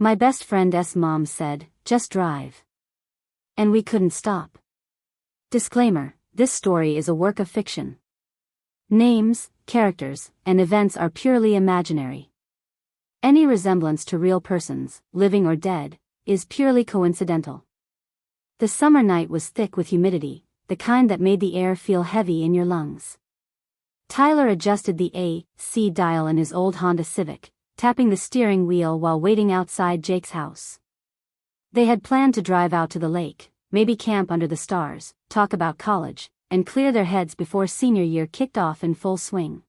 My best friend's mom said, just drive. And we couldn't stop. Disclaimer, this story is a work of fiction. Names, characters, and events are purely imaginary. Any resemblance to real persons, living or dead, is purely coincidental. The summer night was thick with humidity, the kind that made the air feel heavy in your lungs. Tyler adjusted the AC dial in his old Honda Civic, tapping the steering wheel while waiting outside Jake's house. They had planned to drive out to the lake, maybe camp under the stars, talk about college, and clear their heads before senior year kicked off in full swing.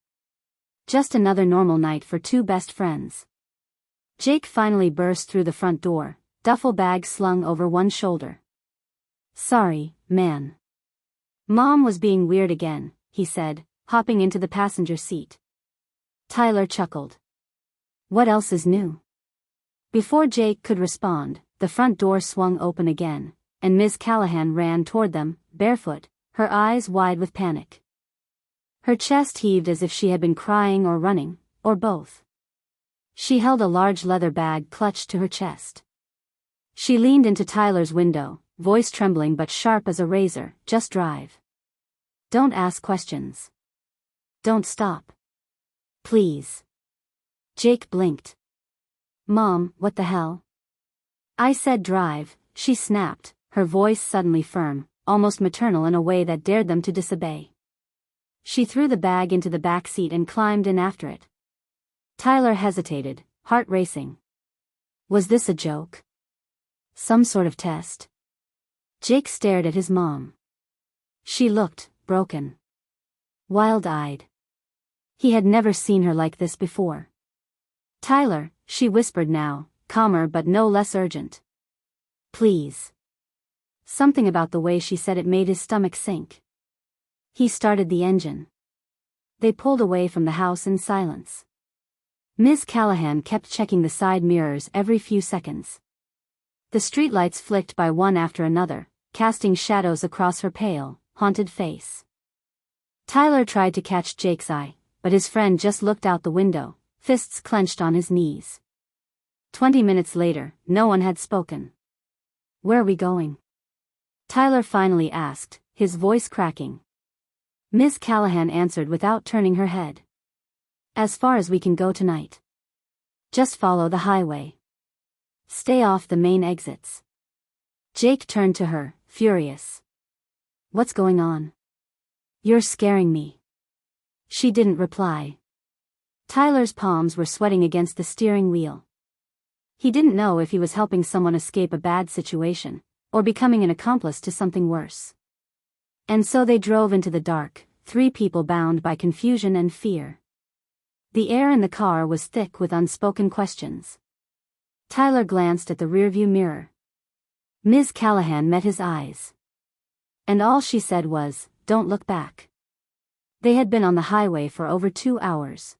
Just another normal night for two best friends. Jake finally burst through the front door, duffel bag slung over one shoulder. Sorry, man. Mom was being weird again, he said, hopping into the passenger seat. Tyler chuckled. What else is new? Before Jake could respond, the front door swung open again, and Ms. Callahan ran toward them, barefoot, her eyes wide with panic. Her chest heaved as if she had been crying or running, or both. She held a large leather bag clutched to her chest. She leaned into Tyler's window, voice trembling but sharp as a razor, just drive. Don't ask questions. Don't stop. Please. Jake blinked. Mom, what the hell? I said drive, she snapped, her voice suddenly firm, almost maternal in a way that dared them to disobey. She threw the bag into the back seat and climbed in after it. Tyler hesitated, heart racing. Was this a joke? Some sort of test? Jake stared at his mom. She looked broken. Wild-eyed. He had never seen her like this before. Tyler, she whispered now, calmer but no less urgent. Please. Something about the way she said it made his stomach sink. He started the engine. They pulled away from the house in silence. Ms. Callahan kept checking the side mirrors every few seconds. The streetlights flicked by one after another, casting shadows across her pale, haunted face. Tyler tried to catch Jake's eye, but his friend just looked out the window, fists clenched on his knees. 20 minutes later, no one had spoken. Where are we going? Tyler finally asked, his voice cracking. Ms. Callahan answered without turning her head. As far as we can go tonight. Just follow the highway. Stay off the main exits. Jake turned to her, furious. What's going on? You're scaring me. She didn't reply. Tyler's palms were sweating against the steering wheel. He didn't know if he was helping someone escape a bad situation, or becoming an accomplice to something worse. And so they drove into the dark, three people bound by confusion and fear. The air in the car was thick with unspoken questions. Tyler glanced at the rearview mirror. Ms. Callahan met his eyes. And all she said was, "Don't look back." They had been on the highway for over 2 hours.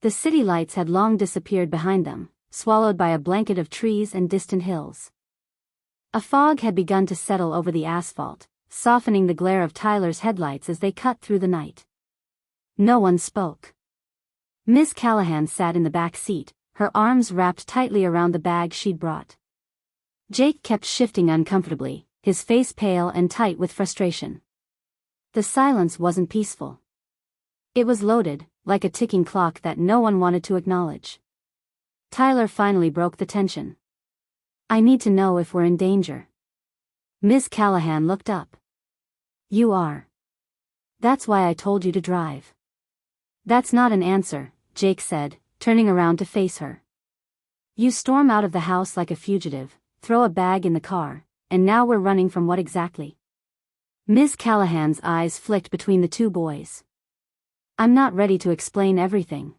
The city lights had long disappeared behind them, swallowed by a blanket of trees and distant hills. A fog had begun to settle over the asphalt, softening the glare of Tyler's headlights as they cut through the night. No one spoke. Ms. Callahan sat in the back seat, her arms wrapped tightly around the bag she'd brought. Jake kept shifting uncomfortably, his face pale and tight with frustration. The silence wasn't peaceful. It was loaded, like a ticking clock that no one wanted to acknowledge. Tyler finally broke the tension. I need to know if we're in danger. Ms. Callahan looked up. You are. That's why I told you to drive. That's not an answer, Jake said, turning around to face her. You storm out of the house like a fugitive, throw a bag in the car, and now we're running from what exactly? Ms. Callahan's eyes flicked between the two boys. I'm not ready to explain everything.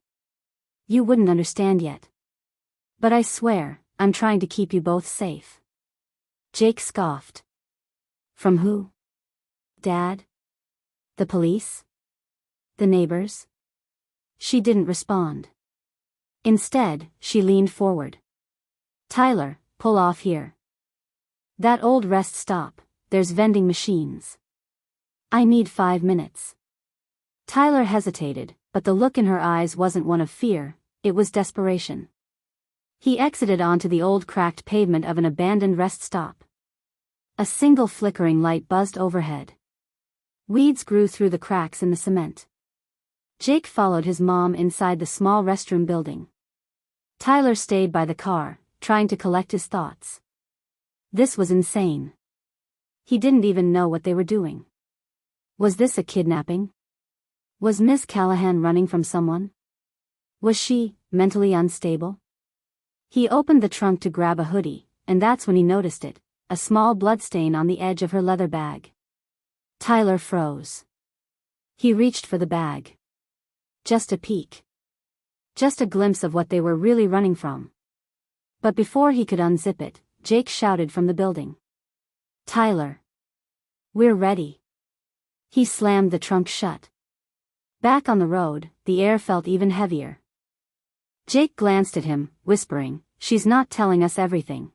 You wouldn't understand yet. But I swear, I'm trying to keep you both safe. Jake scoffed. From who? Dad? The police? The neighbors? She didn't respond. Instead, she leaned forward. Tyler, pull off here. That old rest stop, there's vending machines. I need 5 minutes. Tyler hesitated, but the look in her eyes wasn't one of fear, it was desperation. He exited onto the old cracked pavement of an abandoned rest stop. A single flickering light buzzed overhead. Weeds grew through the cracks in the cement. Jake followed his mom inside the small restroom building. Tyler stayed by the car, trying to collect his thoughts. This was insane. He didn't even know what they were doing. Was this a kidnapping? Was Miss Callahan running from someone? Was she mentally unstable? He opened the trunk to grab a hoodie, and that's when he noticed it, a small bloodstain on the edge of her leather bag. Tyler froze. He reached for the bag. Just a peek. Just a glimpse of what they were really running from. But before he could unzip it, Jake shouted from the building. Tyler. We're ready. He slammed the trunk shut. Back on the road, the air felt even heavier. Jake glanced at him, whispering, "She's not telling us everything.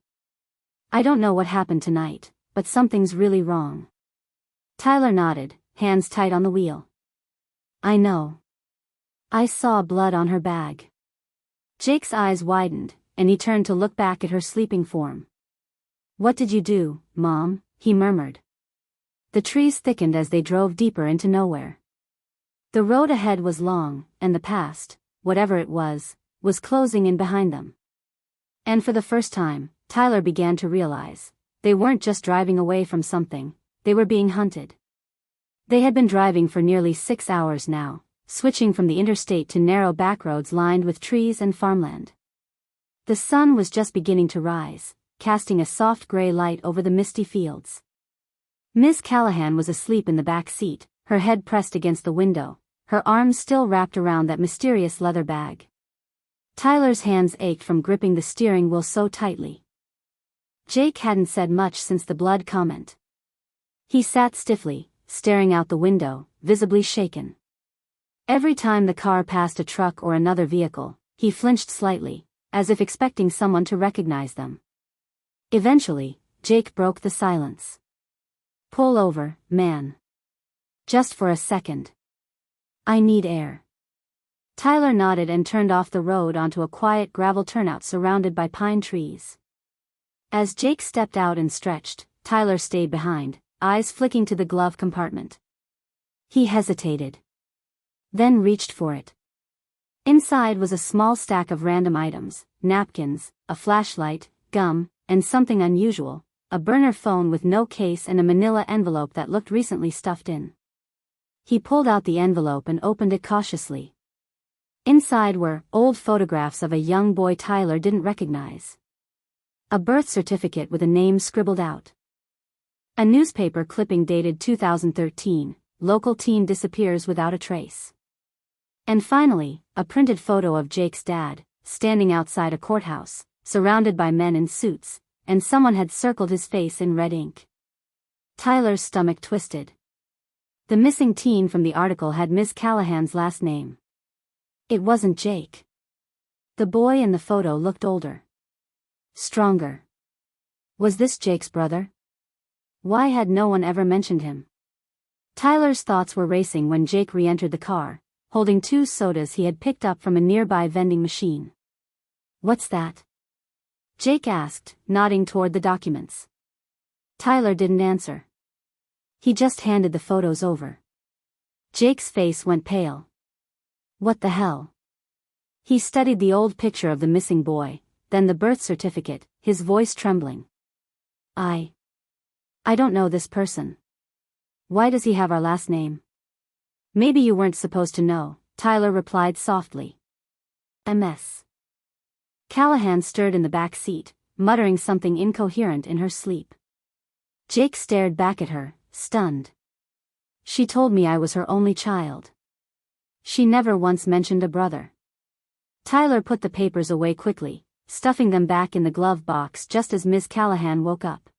I don't know what happened tonight, but something's really wrong." Tyler nodded, hands tight on the wheel. "I know. I saw blood on her bag." Jake's eyes widened, and he turned to look back at her sleeping form. "What did you do, Mom?" he murmured. The trees thickened as they drove deeper into nowhere. The road ahead was long, and the past, whatever it was closing in behind them. And for the first time, Tyler began to realize, they weren't just driving away from something, they were being hunted. They had been driving for nearly 6 hours now, switching from the interstate to narrow backroads lined with trees and farmland. The sun was just beginning to rise, casting a soft gray light over the misty fields. Miss Callahan was asleep in the back seat, her head pressed against the window, her arms still wrapped around that mysterious leather bag. Tyler's hands ached from gripping the steering wheel so tightly. Jake hadn't said much since the blood comment. He sat stiffly, staring out the window, visibly shaken. Every time the car passed a truck or another vehicle, he flinched slightly, as if expecting someone to recognize them. Eventually, Jake broke the silence. "Pull over, man. Just for a second. I need air." Tyler nodded and turned off the road onto a quiet gravel turnout surrounded by pine trees. As Jake stepped out and stretched, Tyler stayed behind, eyes flicking to the glove compartment. He hesitated. Then reached for it. Inside was a small stack of random items, napkins, a flashlight, gum, and something unusual, a burner phone with no case and a manila envelope that looked recently stuffed in. He pulled out the envelope and opened it cautiously. Inside were old photographs of a young boy Tyler didn't recognize. A birth certificate with a name scribbled out. A newspaper clipping dated 2013, local teen disappears without a trace. And finally, a printed photo of Jake's dad, standing outside a courthouse, surrounded by men in suits, and someone had circled his face in red ink. Tyler's stomach twisted. The missing teen from the article had Miss Callahan's last name. It wasn't Jake. The boy in the photo looked older. Stronger. Was this Jake's brother? Why had no one ever mentioned him? Tyler's thoughts were racing when Jake re-entered the car, holding 2 sodas he had picked up from a nearby vending machine. "What's that?" Jake asked, nodding toward the documents. Tyler didn't answer. He just handed the photos over. Jake's face went pale. What the hell? He studied the old picture of the missing boy, then the birth certificate, his voice trembling. I don't know this person. Why does he have our last name?" "Maybe you weren't supposed to know," Tyler replied softly. "MS." Callahan stirred in the back seat, muttering something incoherent in her sleep. Jake stared back at her, stunned. "She told me I was her only child. She never once mentioned a brother." Tyler put the papers away quickly, stuffing them back in the glove box just as Miss Callahan woke up.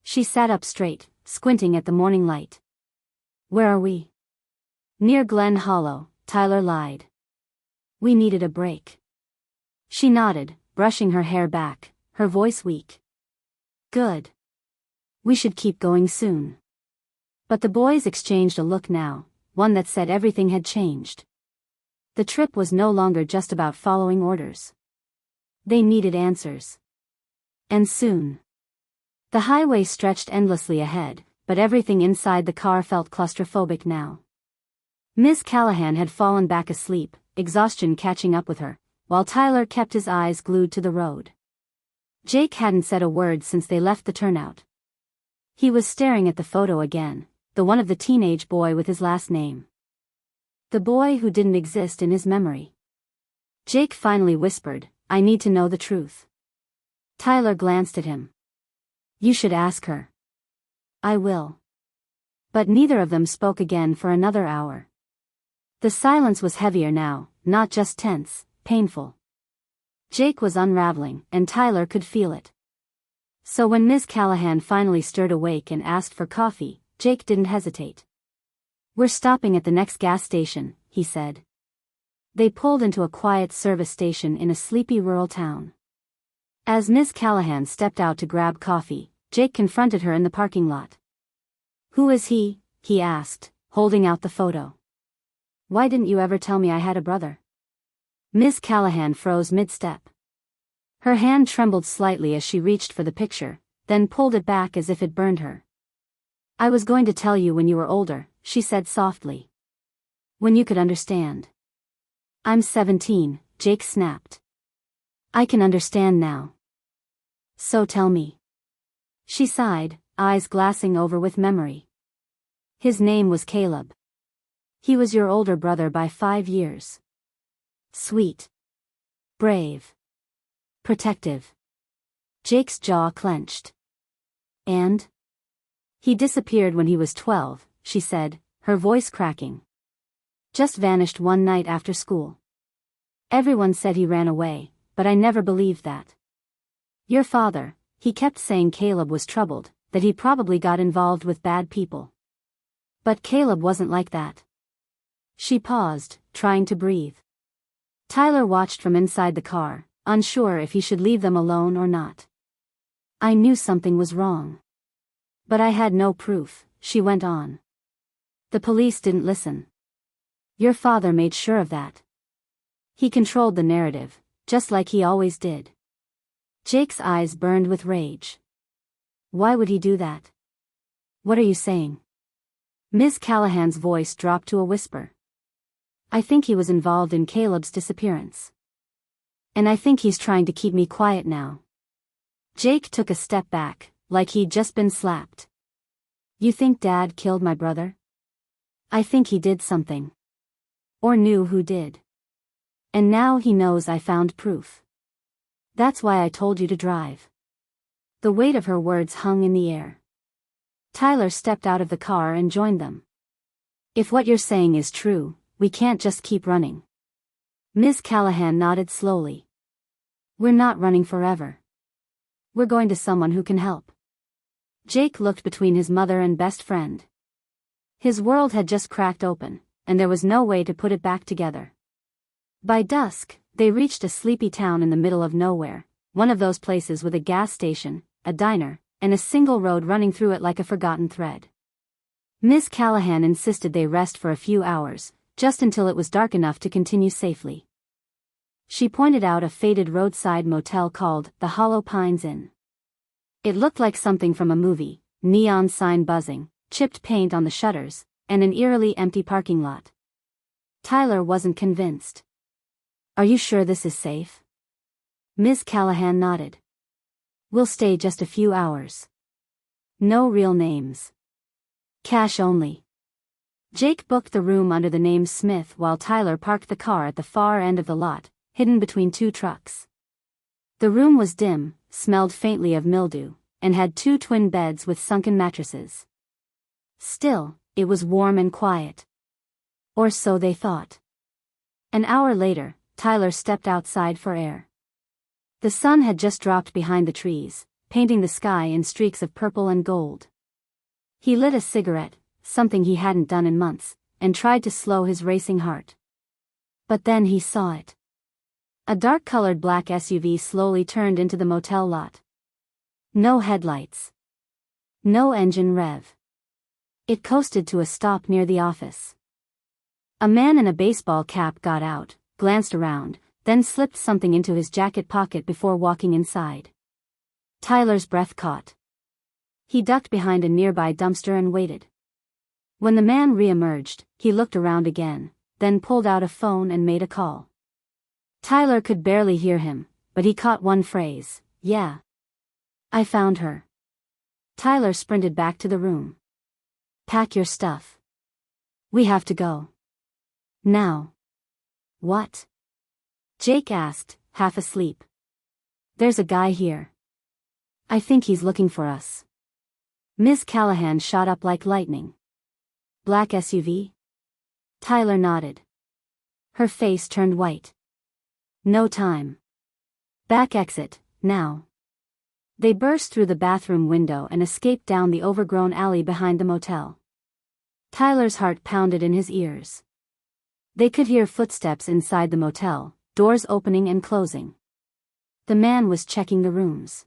She sat up straight, squinting at the morning light. "Where are we?" "Near Glen Hollow," Tyler lied. "We needed a break." She nodded, brushing her hair back, her voice weak. "Good. We should keep going soon." But the boys exchanged a look now, one that said everything had changed. The trip was no longer just about following orders. They needed answers. And soon. The highway stretched endlessly ahead, but everything inside the car felt claustrophobic now. Miss Callahan had fallen back asleep, exhaustion catching up with her, while Tyler kept his eyes glued to the road. Jake hadn't said a word since they left the turnout. He was staring at the photo again, the one of the teenage boy with his last name. The boy who didn't exist in his memory. Jake finally whispered, "I need to know the truth." Tyler glanced at him. "You should ask her." "I will." But neither of them spoke again for another hour. The silence was heavier now, not just tense, painful. Jake was unraveling, and Tyler could feel it. So when Miss Callahan finally stirred awake and asked for coffee, Jake didn't hesitate. "We're stopping at the next gas station," he said. They pulled into a quiet service station in a sleepy rural town. As Miss Callahan stepped out to grab coffee, Jake confronted her in the parking lot. "Who is he?" he asked, holding out the photo. "Why didn't you ever tell me I had a brother?" Miss Callahan froze mid-step. Her hand trembled slightly as she reached for the picture, then pulled it back as if it burned her. "I was going to tell you when you were older," she said softly. "When you could understand." "I'm 17, Jake snapped. "I can understand now." "So tell me." She sighed, eyes glassing over with memory. "His name was Caleb. He was your older brother by 5 years. Sweet. Brave. Protective." Jake's jaw clenched. "And?" "He disappeared when he was 12, she said, her voice cracking. "Just vanished one night after school. Everyone said he ran away, but I never believed that. Your father, he kept saying Caleb was troubled, that he probably got involved with bad people. But Caleb wasn't like that." She paused, trying to breathe. Tyler watched from inside the car, unsure if he should leave them alone or not. "I knew something was wrong. But I had no proof," she went on. "The police didn't listen. Your father made sure of that. He controlled the narrative, just like he always did." Jake's eyes burned with rage. "Why would he do that? What are you saying?" Miss Callahan's voice dropped to a whisper. "I think he was involved in Caleb's disappearance. And I think he's trying to keep me quiet now." Jake took a step back, like he'd just been slapped. "You think Dad killed my brother?" "I think he did something. Or knew who did. And now he knows I found proof. That's why I told you to drive." The weight of her words hung in the air. Tyler stepped out of the car and joined them. "If what you're saying is true, we can't just keep running." Miss Callahan nodded slowly. "We're not running forever. We're going to someone who can help." Jake looked between his mother and best friend. His world had just cracked open, and there was no way to put it back together. By dusk, they reached a sleepy town in the middle of nowhere, one of those places with a gas station, a diner, and a single road running through it like a forgotten thread. Miss Callahan insisted they rest for a few hours, just until it was dark enough to continue safely. She pointed out a faded roadside motel called the Hollow Pines Inn. It looked like something from a movie, neon sign buzzing, chipped paint on the shutters, and an eerily empty parking lot. Tyler wasn't convinced. "Are you sure this is safe?" Miss Callahan nodded. "We'll stay just a few hours. No real names. Cash only." Jake booked the room under the name Smith while Tyler parked the car at the far end of the lot, hidden between 2 trucks. The room was dim, smelled faintly of mildew, and had 2 twin beds with sunken mattresses. Still, it was warm and quiet. Or so they thought. An hour later, Tyler stepped outside for air. The sun had just dropped behind the trees, painting the sky in streaks of purple and gold. He lit a cigarette, something he hadn't done in months, and tried to slow his racing heart. But then he saw it. A dark-colored black SUV slowly turned into the motel lot. No headlights. No engine rev. It coasted to a stop near the office. A man in a baseball cap got out, glanced around, then slipped something into his jacket pocket before walking inside. Tyler's breath caught. He ducked behind a nearby dumpster and waited. When the man re-emerged, he looked around again, then pulled out a phone and made a call. Tyler could barely hear him, but he caught one phrase, "Yeah. I found her." Tyler sprinted back to the room. "Pack your stuff. We have to go. Now." "What?" Jake asked, half asleep. "There's a guy here. I think he's looking for us." Ms. Callahan shot up like lightning. "Black SUV?" Tyler nodded. Her face turned white. "No time. Back exit, now." They burst through the bathroom window and escaped down the overgrown alley behind the motel. Tyler's heart pounded in his ears. They could hear footsteps inside the motel, doors opening and closing. The man was checking the rooms.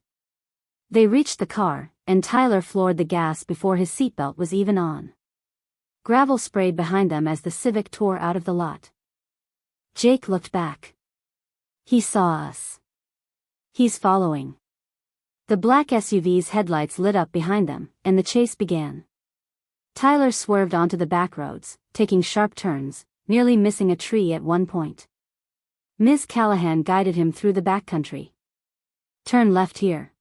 They reached the car, and Tyler floored the gas before his seatbelt was even on. Gravel sprayed behind them as the Civic tore out of the lot. Jake looked back. "He saw us. He's following." The black SUV's headlights lit up behind them, and the chase began. Tyler swerved onto the back roads, taking sharp turns, nearly missing a tree at one point. Ms. Callahan guided him through the backcountry. "Turn left here.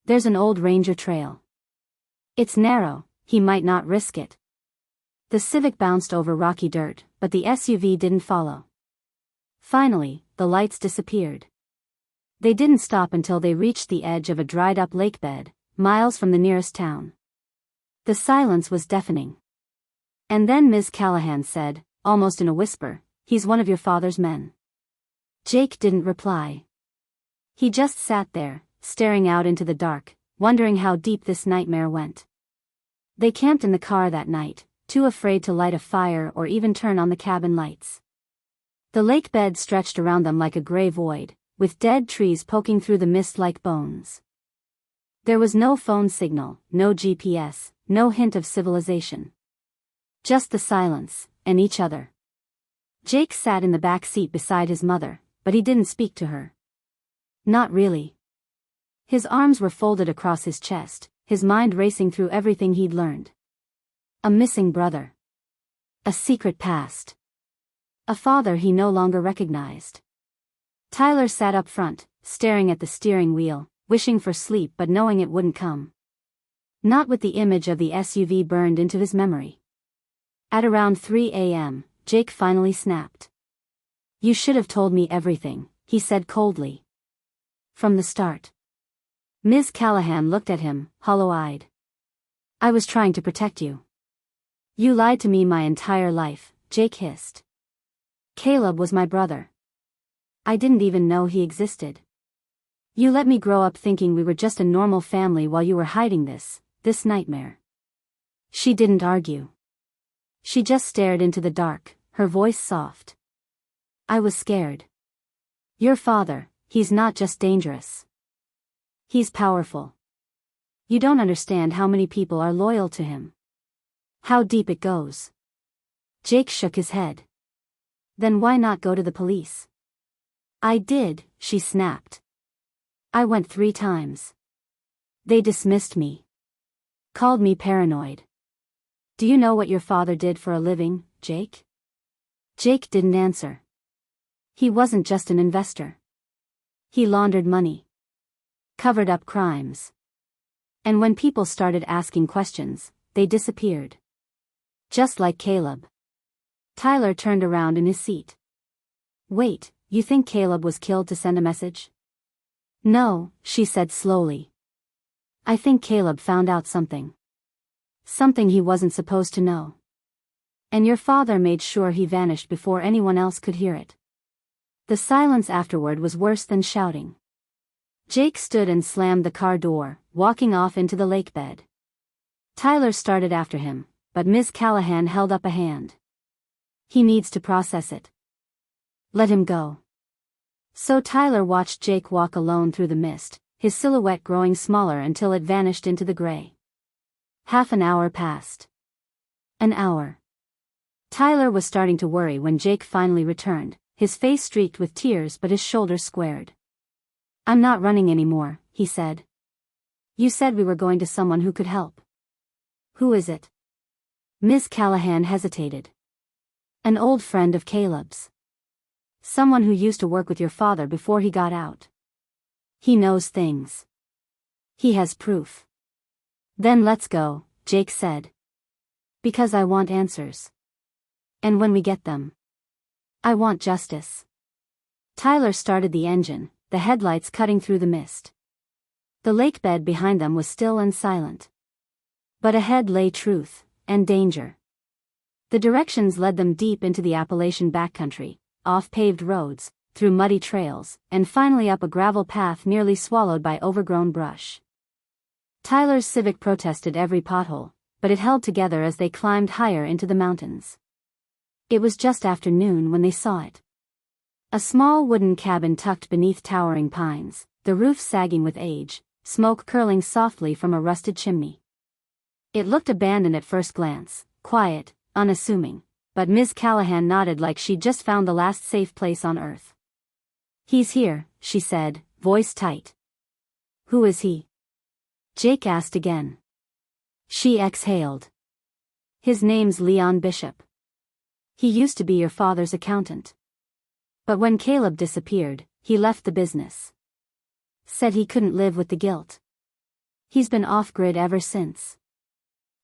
There's an old ranger trail. It's narrow, he might not risk it." The Civic bounced over rocky dirt, but the SUV didn't follow. Finally, the lights disappeared. They didn't stop until they reached the edge of a dried-up lake bed, miles from the nearest town. The silence was deafening. And then Ms. Callahan said, almost in a whisper, "He's one of your father's men." Jake didn't reply. He just sat there, staring out into the dark, wondering how deep this nightmare went. They camped in the car that night, too afraid to light a fire or even turn on the cabin lights. The lake bed stretched around them like a gray void, with dead trees poking through the mist like bones. There was no phone signal, no GPS, no hint of civilization. Just the silence, and each other. Jake sat in the back seat beside his mother, but he didn't speak to her. Not really. His arms were folded across his chest, his mind racing through everything he'd learned. A missing brother. A secret past. A father he no longer recognized. Tyler sat up front, staring at the steering wheel, wishing for sleep but knowing it wouldn't come. Not with the image of the SUV burned into his memory. At around 3 a.m., Jake finally snapped. "You should have told me everything," he said coldly. "From the start." Ms. Callahan looked at him, hollow-eyed. "I was trying to protect you." "You lied to me my entire life," Jake hissed. "Caleb was my brother. I didn't even know he existed. You let me grow up thinking we were just a normal family while you were hiding this nightmare." She didn't argue. She just stared into the dark, her voice soft. "I was scared. Your father, he's not just dangerous. He's powerful. You don't understand how many people are loyal to him. How deep it goes." Jake shook his head. "Then why not go to the police?" "I did," she snapped. "I went 3 times. They dismissed me. Called me paranoid. Do you know what your father did for a living, Jake?" Jake didn't answer. He wasn't just an investor. He laundered money. Covered up crimes. And when people started asking questions, they disappeared. Just like Caleb. Tyler turned around in his seat. "Wait, you think Caleb was killed to send a message?" "No," she said slowly. "I think Caleb found out something. Something he wasn't supposed to know. And your father made sure he vanished before anyone else could hear it." The silence afterward was worse than shouting. Jake stood and slammed the car door, walking off into the lake bed. Tyler started after him, but Ms. Callahan held up a hand. "He needs to process it. Let him go." So Tyler watched Jake walk alone through the mist, his silhouette growing smaller until it vanished into the gray. Half an hour passed. An hour. Tyler was starting to worry when Jake finally returned, his face streaked with tears but his shoulders squared. "I'm not running anymore," he said. "You said we were going to someone who could help." "Who is it?" Miss Callahan hesitated. "An old friend of Caleb's. Someone who used to work with your father before he got out. He knows things. He has proof." "Then let's go," Jake said. "Because I want answers. And when we get them, I want justice." Tyler started the engine, the headlights cutting through the mist. The lake bed behind them was still and silent. But ahead lay truth, and danger. The directions led them deep into the Appalachian backcountry, off paved roads, through muddy trails, and finally up a gravel path nearly swallowed by overgrown brush. Tyler's Civic protested every pothole, but it held together as they climbed higher into the mountains. It was just after noon when they saw it. A small wooden cabin tucked beneath towering pines, the roof sagging with age, smoke curling softly from a rusted chimney. It looked abandoned at first glance, quiet, unassuming, but Ms. Callahan nodded like she'd just found the last safe place on earth. "He's here," she said, voice tight. "Who is he?" Jake asked again. She exhaled. "His name's Leon Bishop. He used to be your father's accountant. But when Caleb disappeared, he left the business. Said he couldn't live with the guilt. He's been off-grid ever since."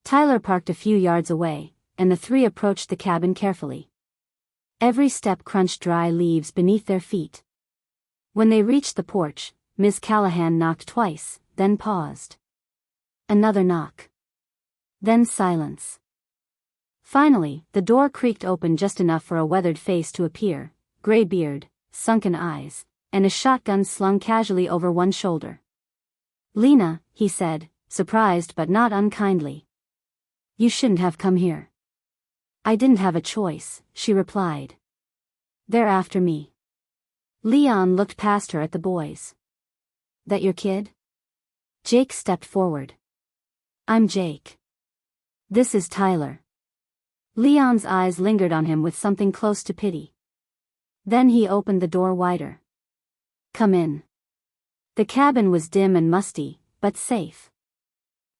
Tyler parked a few yards away, and the three approached the cabin carefully. Every step crunched dry leaves beneath their feet. When they reached the porch, Miss Callahan knocked twice, then paused. Another knock. Then silence. Finally, the door creaked open just enough for a weathered face to appear, gray beard, sunken eyes, and a shotgun slung casually over one shoulder. "Lena," he said, surprised but not unkindly. "You shouldn't have come here." "I didn't have a choice," she replied. "They're after me." Leon looked past her at the boys. "That your kid?" Jake stepped forward. "I'm Jake. This is Tyler." Leon's eyes lingered on him with something close to pity. Then he opened the door wider. "Come in." The cabin was dim and musty, but safe.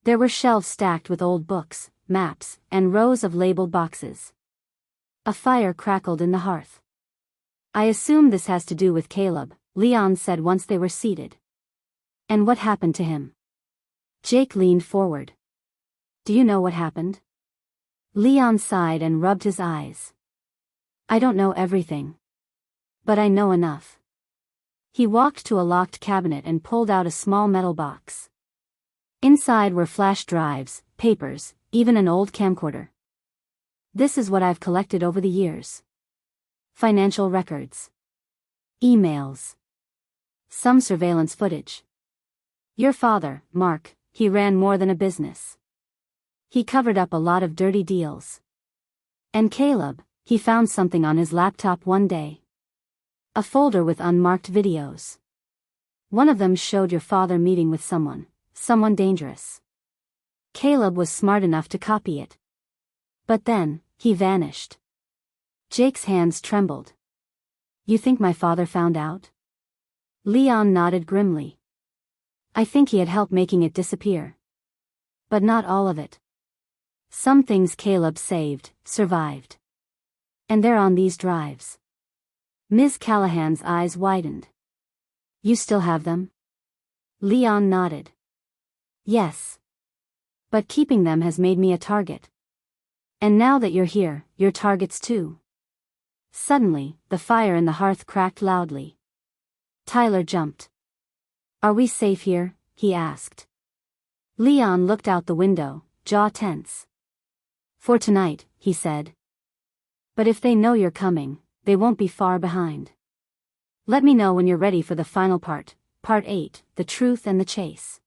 There were shelves stacked with old books, maps, and rows of labeled boxes. A fire crackled in the hearth. "I assume this has to do with Caleb," Leon said once they were seated. "And what happened to him?" Jake leaned forward. "Do you know what happened?" Leon sighed and rubbed his eyes. "I don't know everything. But I know enough." He walked to a locked cabinet and pulled out a small metal box. Inside were flash drives, papers, even an old camcorder. "This is what I've collected over the years. Financial records. Emails. Some surveillance footage. Your father, Mark, he ran more than a business. He covered up a lot of dirty deals. And Caleb, he found something on his laptop one day. A folder with unmarked videos. One of them showed your father meeting with someone dangerous. Caleb was smart enough to copy it. But then, he vanished." Jake's hands trembled. "You think my father found out?" Leon nodded grimly. "I think he had helped making it disappear. But not all of it. Some things Caleb saved, survived. And they're on these drives." Ms. Callahan's eyes widened. "You still have them?" Leon nodded. "Yes. But keeping them has made me a target. And now that you're here, you're targets too." Suddenly, the fire in the hearth cracked loudly. Tyler jumped. "Are we safe here?" he asked. Leon looked out the window, jaw tense. "For tonight," he said. "But if they know you're coming, they won't be far behind. Let me know when you're ready for the final part, Part 8, The Truth and the Chase.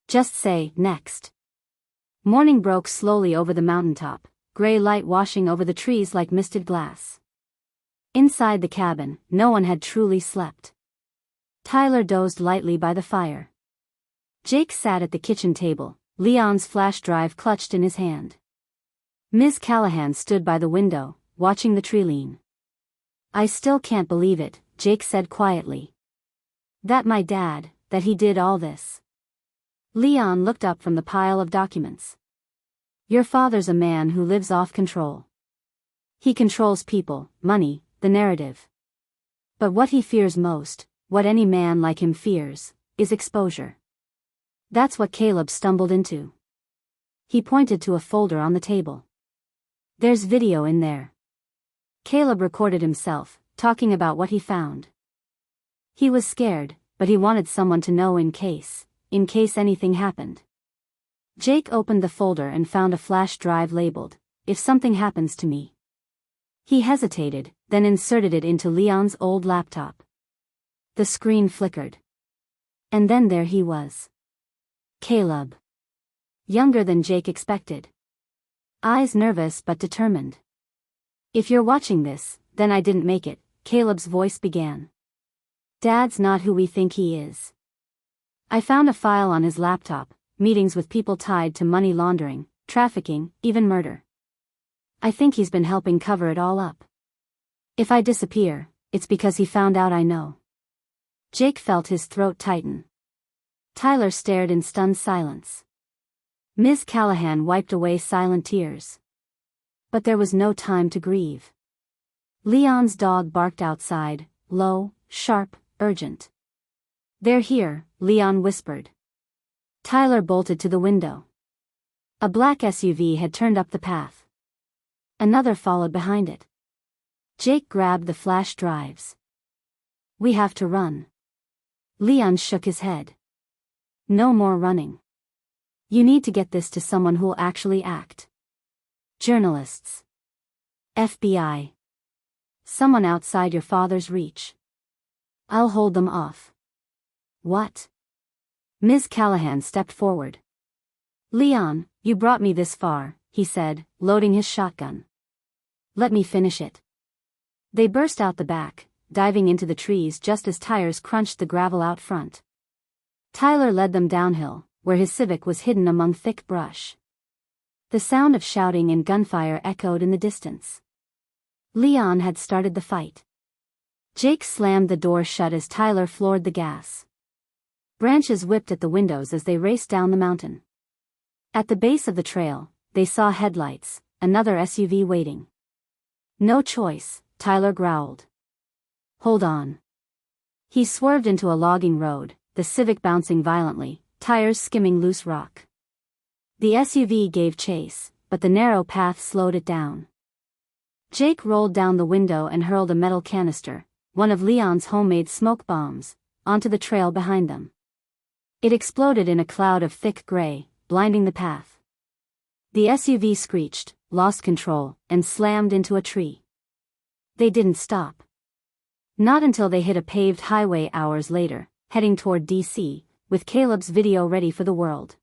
Just say, next." Morning broke slowly over the mountaintop, gray light washing over the trees like misted glass. Inside the cabin, no one had truly slept. Tyler dozed lightly by the fire. Jake sat at the kitchen table, Leon's flash drive clutched in his hand. Ms. Callahan stood by the window, watching the tree lean. I still can't believe it, Jake said quietly. That my dad, that he did all this. Leon looked up from the pile of documents. Your father's a man who lives off control. He controls people, money, the narrative. But what he fears most, what any man like him fears, is exposure. That's what Caleb stumbled into. He pointed to a folder on the table. There's video in there. Caleb recorded himself, talking about what he found. He was scared, but he wanted someone to know in case anything happened. Jake opened the folder and found a flash drive labeled, "If something happens to me." He hesitated, then inserted it into Leon's old laptop. The screen flickered. And then there he was. Caleb. Younger than Jake expected. Eyes nervous but determined. If you're watching this, then I didn't make it, Caleb's voice began. Dad's not who we think he is. I found a file on his laptop, meetings with people tied to money laundering, trafficking, even murder. I think he's been helping cover it all up. If I disappear, it's because he found out I know. Jake felt his throat tighten. Tyler stared in stunned silence. Ms. Callahan wiped away silent tears. But there was no time to grieve. Leon's dog barked outside, low, sharp, urgent. They're here, Leon whispered. Tyler bolted to the window. A black SUV had turned up the path. Another followed behind it. Jake grabbed the flash drives. We have to run. Leon shook his head. No more running. You need to get this to someone who'll actually act. Journalists. FBI. Someone outside your father's reach. I'll hold them off. What? Ms. Callahan stepped forward. Leon, you brought me this far, he said, loading his shotgun. Let me finish it. They burst out the back, diving into the trees just as tires crunched the gravel out front. Tyler led them downhill, where his Civic was hidden among thick brush. The sound of shouting and gunfire echoed in the distance. Leon had started the fight. Jake slammed the door shut as Tyler floored the gas. Branches whipped at the windows as they raced down the mountain. At the base of the trail, they saw headlights, another SUV waiting. No choice, Tyler growled. Hold on. He swerved into a logging road, the Civic bouncing violently, tires skimming loose rock. The SUV gave chase, but the narrow path slowed it down. Jake rolled down the window and hurled a metal canister, one of Leon's homemade smoke bombs, onto the trail behind them. It exploded in a cloud of thick gray, blinding the path. The SUV screeched, lost control, and slammed into a tree. They didn't stop. Not until they hit a paved highway hours later, heading toward D.C., with Caleb's video ready for the world.